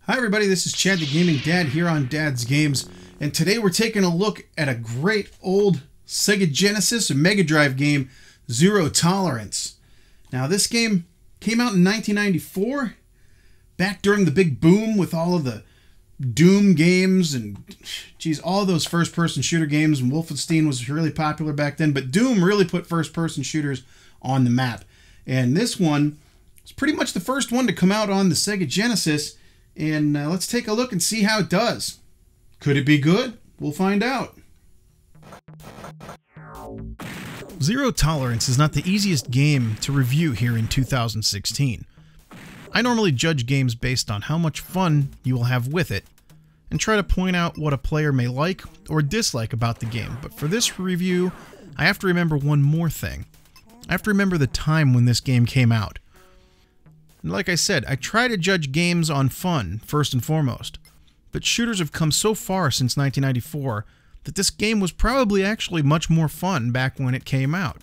Hi everybody, this is Chad the Gaming Dad here on Dad's Games, and today we're taking a look at a great old Sega Genesis or Mega Drive game, Zero Tolerance. Now this game came out in 1994, back during the big boom with all of the Doom games and geez, all those first-person shooter games, and Wolfenstein was really popular back then, but Doom really put first-person shooters on the map. And this one is pretty much the first one to come out on the Sega Genesis. And let's take a look and see how it does. Could it be good? We'll find out. Zero Tolerance is not the easiest game to review here in 2016. I normally judge games based on how much fun you will have with it, and try to point out what a player may like or dislike about the game. But for this review, I have to remember one more thing. I have to remember the time when this game came out. Like I said, I try to judge games on fun, first and foremost. But shooters have come so far since 1994 that this game was probably actually much more fun back when it came out.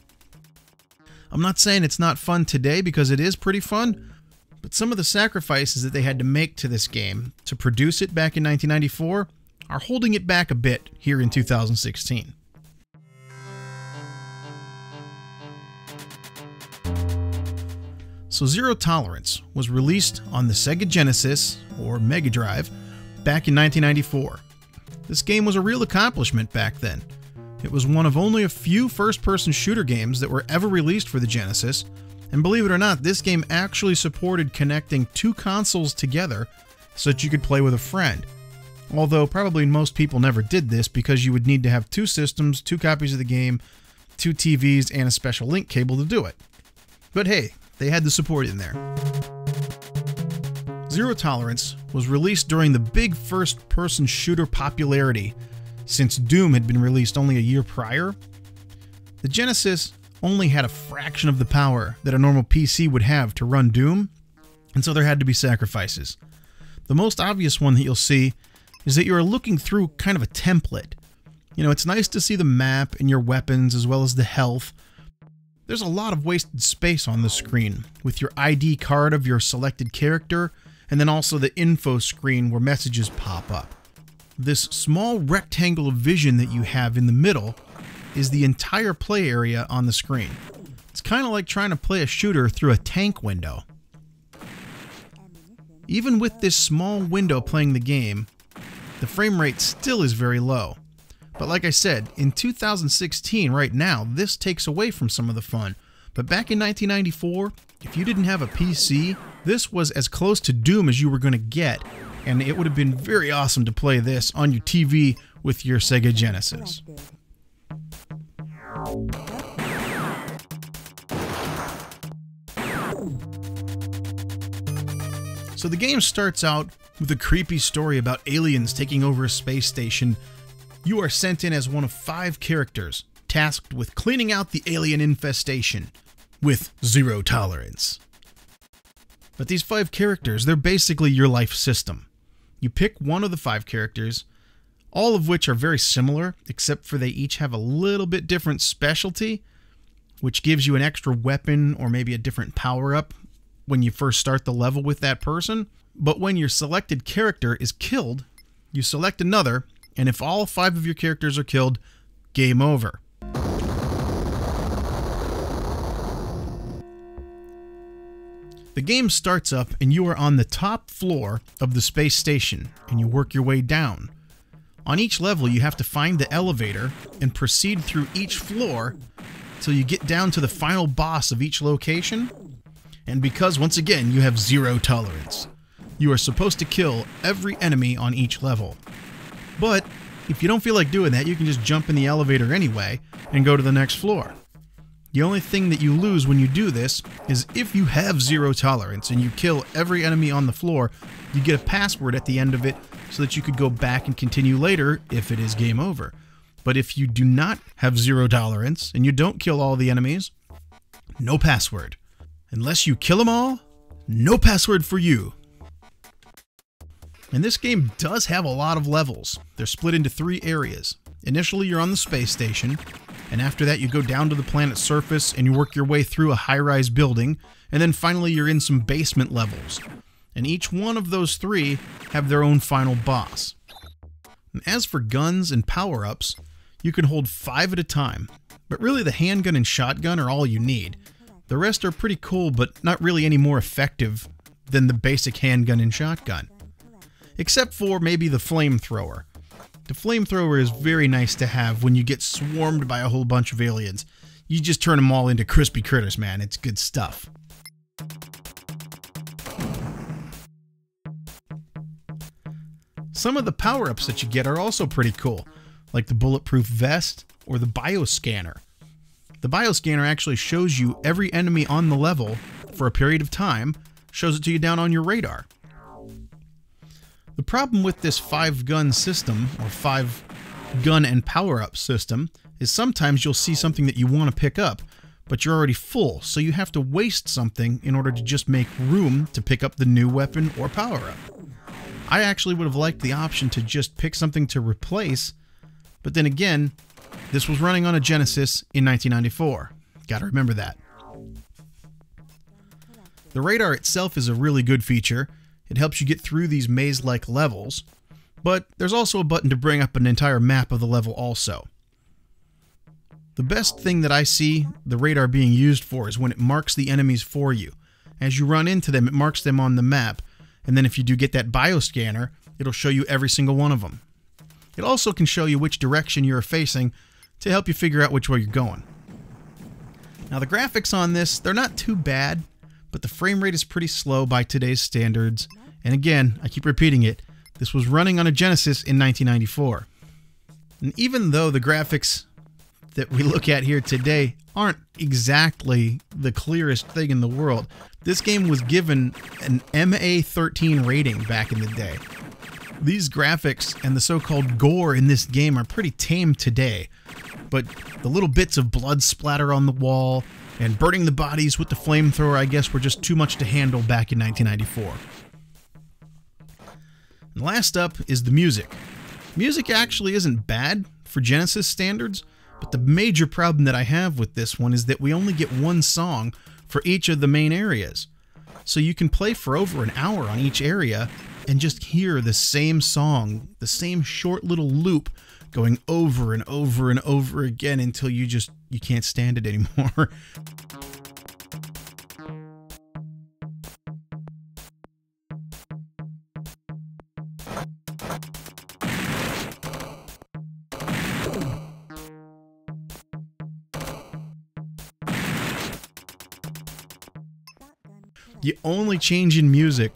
I'm not saying it's not fun today, because it is pretty fun, but some of the sacrifices that they had to make to this game to produce it back in 1994 are holding it back a bit here in 2016. So Zero Tolerance was released on the Sega Genesis, or Mega Drive, back in 1994. This game was a real accomplishment back then. It was one of only a few first-person shooter games that were ever released for the Genesis, and believe it or not, this game actually supported connecting two consoles together so that you could play with a friend. Although probably most people never did this because you would need to have two systems, two copies of the game, two TVs, and a special link cable to do it. But hey, they had the support in there. Zero Tolerance was released during the big first-person shooter popularity, since Doom had been released only a year prior. The Genesis only had a fraction of the power that a normal PC would have to run Doom, and so there had to be sacrifices. The most obvious one that you'll see is that you're looking through kind of a template. You know, it's nice to see the map and your weapons as well as the health. There's a lot of wasted space on the screen, with your ID card of your selected character, and then also the info screen where messages pop up. This small rectangle of vision that you have in the middle is the entire play area on the screen. It's kind of like trying to play a shooter through a tank window. Even with this small window playing the game, the frame rate still is very low. But like I said, in 2016, right now, this takes away from some of the fun. But back in 1994, if you didn't have a PC, this was as close to Doom as you were going to get, and it would have been very awesome to play this on your TV with your Sega Genesis. So the game starts out with a creepy story about aliens taking over a space station. You are sent in as one of 5 characters, tasked with cleaning out the alien infestation, with Zero Tolerance. But these 5 characters, they're basically your life system. You pick one of the 5 characters, all of which are very similar, except for they each have a little bit different specialty, which gives you an extra weapon or maybe a different power-up when you first start the level with that person. But when your selected character is killed, you select another, and if all 5 of your characters are killed, game over. The game starts up and you are on the top floor of the space station, and you work your way down. On each level you have to find the elevator and proceed through each floor till you get down to the final boss of each location. And because, once again, you have Zero Tolerance, you are supposed to kill every enemy on each level. But if you don't feel like doing that, you can just jump in the elevator anyway and go to the next floor. The only thing that you lose when you do this is if you have Zero Tolerance and you kill every enemy on the floor, you get a password at the end of it so that you could go back and continue later if it is game over. But if you do not have Zero Tolerance and you don't kill all the enemies, no password. Unless you kill them all, no password for you. And this game does have a lot of levels. They're split into 3 areas. Initially, you're on the space station, and after that you go down to the planet's surface and you work your way through a high-rise building, and then finally you're in some basement levels. and each one of those 3 have their own final boss. And as for guns and power-ups, you can hold 5 at a time, but really the handgun and shotgun are all you need. The rest are pretty cool, but not really any more effective than the basic handgun and shotgun. Except for maybe the flamethrower. The flamethrower is very nice to have when you get swarmed by a whole bunch of aliens. You just turn them all into crispy critters, man. It's good stuff. Some of the power-ups that you get are also pretty cool, like the bulletproof vest or the bioscanner. The bioscanner actually shows you every enemy on the level for a period of time, shows it to you down on your radar. The problem with this 5-gun system, or 5-gun and power-up system, is sometimes you'll see something that you want to pick up, but you're already full, so you have to waste something in order to just make room to pick up the new weapon or power-up. I actually would have liked the option to just pick something to replace, but then again, this was running on a Genesis in 1994. Gotta remember that. The radar itself is a really good feature. It helps you get through these maze-like levels, but there's also a button to bring up an entire map of the level also. The best thing that I see the radar being used for is when it marks the enemies for you. As you run into them, it marks them on the map, and then if you do get that bioscanner, it'll show you every single one of them. It also can show you which direction you're facing to help you figure out which way you're going. Now the graphics on this, they're not too bad, but the frame rate is pretty slow by today's standards. And again, I keep repeating it, this was running on a Genesis in 1994. And even though the graphics that we look at here today aren't exactly the clearest thing in the world, this game was given an MA13 rating back in the day. These graphics and the so-called gore in this game are pretty tame today, but the little bits of blood splatter on the wall and burning the bodies with the flamethrower, I guess, were just too much to handle back in 1994. And last up is the music. Music actually isn't bad for Genesis standards, but the major problem that I have with this one is that we only get one song for each of the main areas. So you can play for over an hour on each area and just hear the same song, the same short little loop going over and over and over again until you can't stand it anymore. The only change in music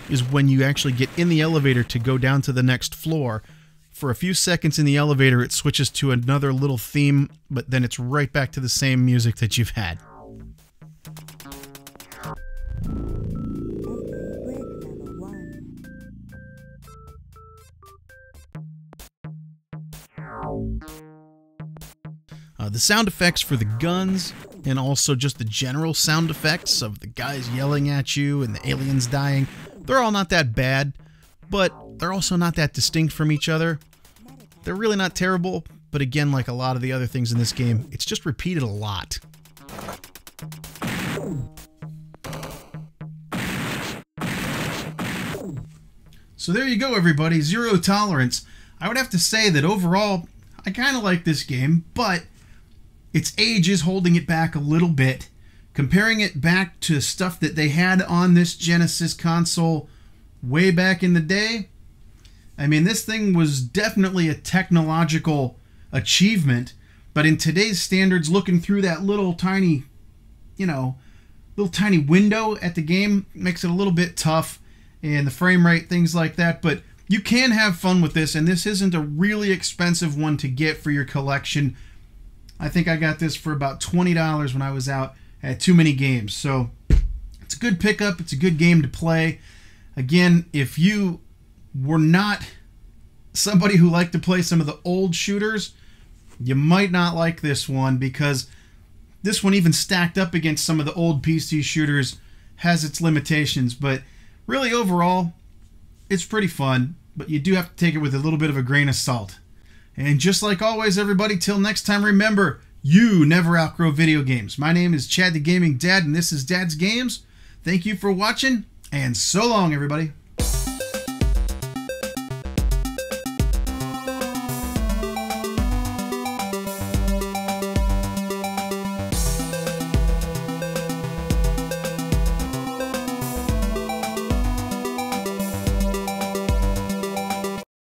is when you actually get in the elevator to go down to the next floor. For a few seconds in the elevator, it switches to another little theme, but then it's right back to the same music that you've had. The sound effects for the guns, and also just the general sound effects of the guys yelling at you and the aliens dying, they're all not that bad, but they're also not that distinct from each other. They're really not terrible, but again, like a lot of the other things in this game, it's just repeated a lot. So there you go, everybody. Zero Tolerance. I would have to say that overall, I kind of like this game, but its age is holding it back a little bit. Comparing it back to stuff that they had on this Genesis console way back in the day, I mean, this thing was definitely a technological achievement, but in today's standards, looking through that little tiny, little tiny window at the game makes it a little bit tough, and the frame rate, things like that, but you can have fun with this, and this isn't a really expensive one to get for your collection. I think I got this for about $20 when I was out at Too Many Games. So it's a good pickup. It's a good game to play. Again, if you were not somebody who liked to play some of the old shooters, you might not like this one, because this one, even stacked up against some of the old PC shooters, has its limitations. But really, overall, it's pretty fun, but you do have to take it with a little bit of a grain of salt. And just like always, everybody, till next time, remember, you never outgrow video games. My name is Chad the Gaming Dad, and this is Dad's Games. Thank you for watching. And so long, everybody.